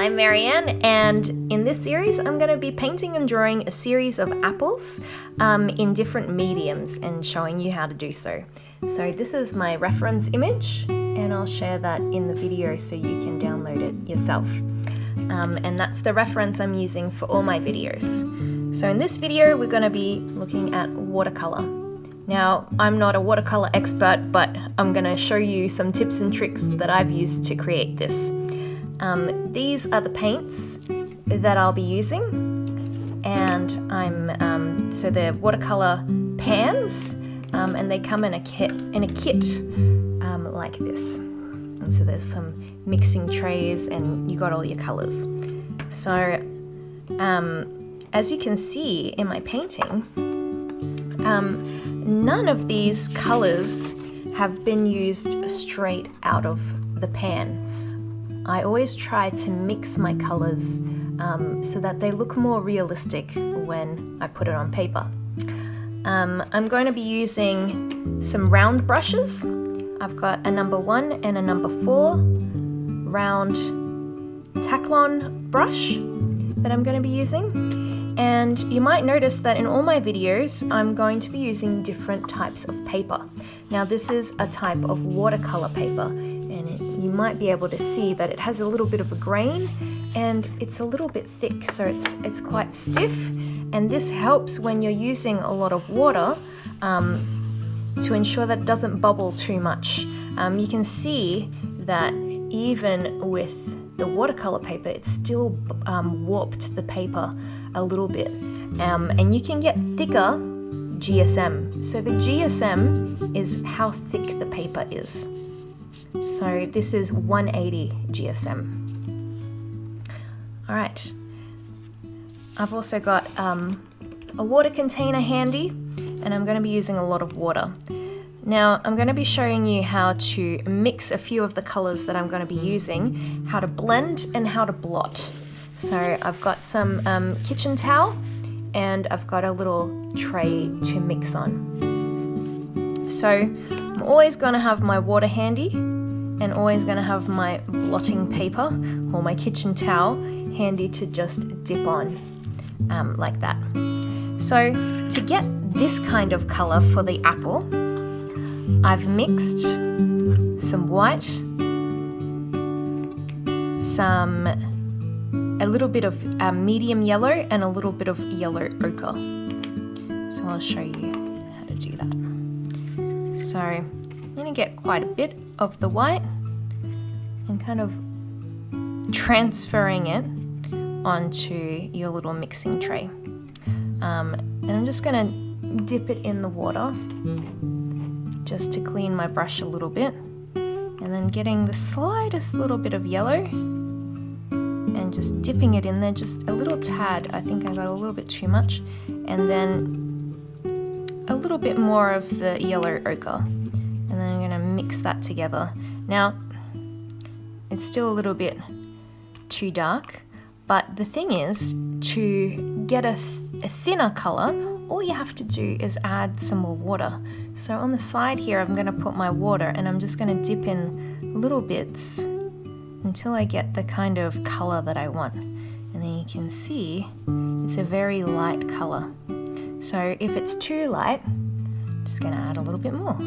I'm Marianne, and in this series I'm going to be painting and drawing a series of apples in different mediums and showing you how to do so. So this is my reference image, and I'll share that in the video so you can download it yourself. And that's the reference I'm using for all my videos. So in this video we're going to be looking at watercolor. Now, I'm not a watercolor expert, but I'm going to show you some tips and tricks that I've used to create this. These are the paints that I'll be using, and so they're watercolor pans, and they come in a kit like this. And so there's some mixing trays, and you got all your colors. So as you can see in my painting, none of these colors have been used straight out of the pan. I always try to mix my colors so that they look more realistic when I put it on paper. I'm going to be using some round brushes. I've got a number 1 and a number 4 round Taklon brush that I'm going to be using. And you might notice that in all my videos, I'm going to be using different types of paper. Now this is a type of watercolor paper, and you might be able to see that it has a little bit of a grain and it's a little bit thick, so it's quite stiff, and this helps when you're using a lot of water to ensure that it doesn't bubble too much. You can see that even with the watercolor paper, it's still warped the paper a little bit, and you can get thicker GSM. So the GSM is how thick the paper is. So this is 180 GSM. All right, I've also got a water container handy, and I'm going to be using a lot of water. Now I'm going to be showing you how to mix a few of the colors that I'm going to be using, how to blend and how to blot. So I've got some kitchen towel, and I've got a little tray to mix on. So I'm always going to have my water handy, and always going to have my blotting paper or my kitchen towel handy to just dip on like that. So to get this kind of color for the apple, I've mixed some white, a little bit of medium yellow, and a little bit of yellow ochre. So I'll show you how to do that. So I'm going to get quite a bit of the white and kind of transferring it onto your little mixing tray. And I'm just going to dip it in the water just to clean my brush a little bit, and then getting the slightest little bit of yellow and just dipping it in there just a little tad. I think I got a little bit too much, and then a little bit more of the yellow ochre, and then I'm going to mix that together. Now it's still a little bit too dark, but the thing is, to get a thinner color, all you have to do is add some more water. So on the side here, I'm going to put my water, and I'm just going to dip in little bits until I get the kind of color that I want. And then you can see it's a very light color. So if it's too light, I'm just going to add a little bit more.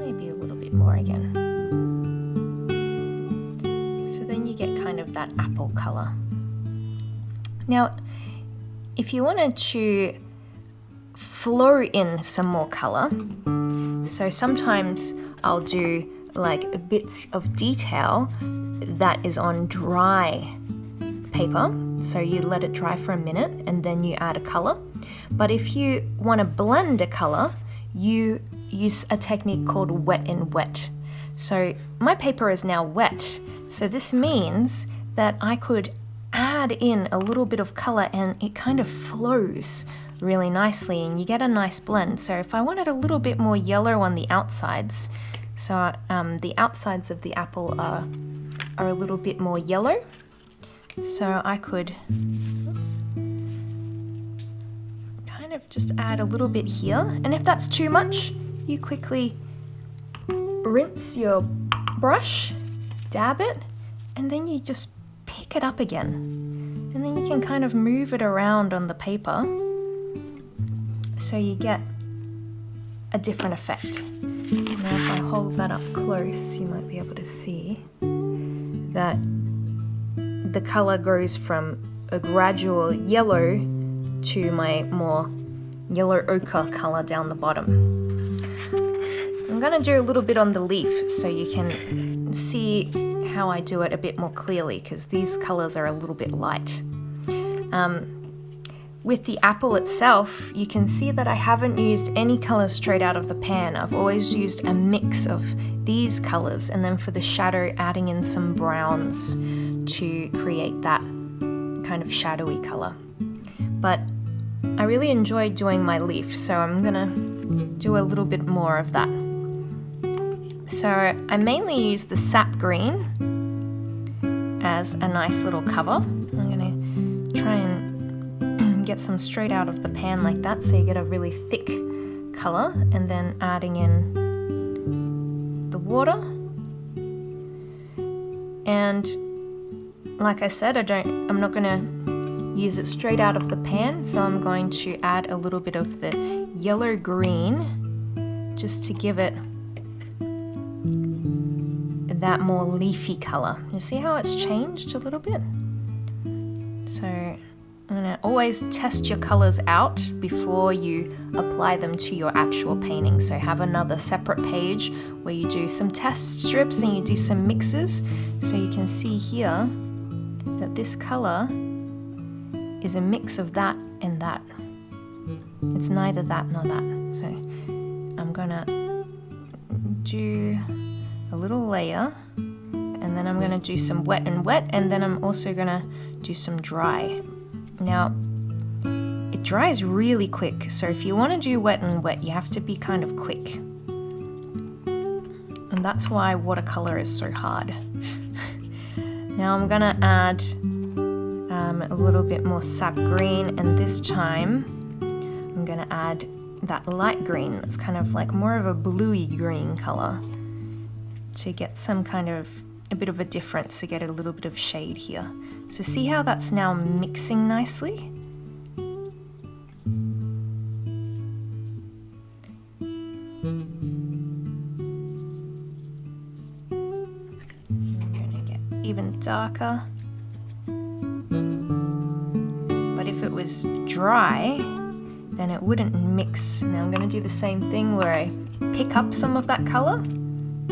Maybe a little bit more again. So then you get kind of that apple color. Now, if you wanted to flow in some more color, so sometimes I'll do like bits of detail that is on dry paper. So you let it dry for a minute and then you add a color. But if you want to blend a color, you use a technique called wet and wet. So my paper is now wet. So this means that I could add in a little bit of color, and it kind of flows really nicely, and you get a nice blend. So if I wanted a little bit more yellow on the outsides, so the outsides of the apple are a little bit more yellow, so I could kind of just add a little bit here, and if that's too much, you quickly rinse your brush dab it, and then you just pick it up again. And then you can kind of move it around on the paper so you get a different effect. Now if I hold that up close, you might be able to see that the color goes from a gradual yellow to my more yellow ochre color down the bottom. I'm gonna do a little bit on the leaf so you can see how I do it a bit more clearly, because these colors are a little bit light. With the apple itself, you can see that I haven't used any colors straight out of the pan. I've always used a mix of these colors, and then for the shadow, adding in some browns to create that kind of shadowy color. But I really enjoy doing my leaf, so I'm gonna do a little bit more of that. So I mainly use the sap green as a nice little cover. I'm gonna try and get some straight out of the pan like that, so you get a really thick color, and then adding in the water. And like I said, I'm not gonna use it straight out of the pan, so I'm going to add a little bit of the yellow green just to give it that more leafy color. You see how it's changed a little bit? So I'm gonna always test your colors out before you apply them to your actual painting. So have another separate page where you do some test strips and you do some mixes, so you can see here that this color is a mix of that and that. It's neither that nor that. So I'm gonna do a little layer, and then I'm gonna do some wet and wet, and then I'm also gonna do some dry. Now, it dries really quick, so if you want to do wet and wet, you have to be kind of quick. And that's why watercolor is so hard. Now I'm gonna add a little bit more sap green, and this time I'm gonna add that light green that's kind of like more of a bluey green color to get some kind of a bit of a difference, to get a little bit of shade here. So see how that's now mixing nicely? I'm gonna get even darker. But if it was dry, then it wouldn't mix. Now I'm gonna do the same thing where I pick up some of that color.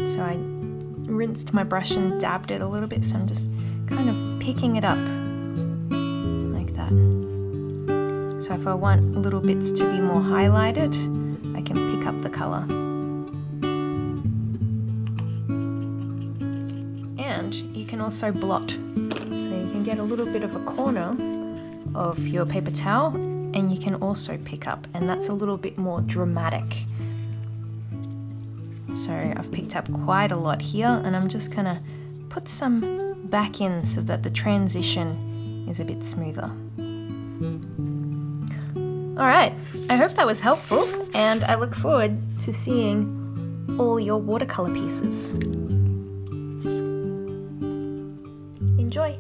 So I rinsed my brush and dabbed it a little bit, so I'm just kind of picking it up like that. So if I want little bits to be more highlighted, I can pick up the color. And you can also blot, so you can get a little bit of a corner of your paper towel, and you can also pick up, and that's a little bit more dramatic. So I've picked up quite a lot here, and I'm just gonna put some back in so that the transition is a bit smoother. All right, I hope that was helpful, and I look forward to seeing all your watercolor pieces. Enjoy!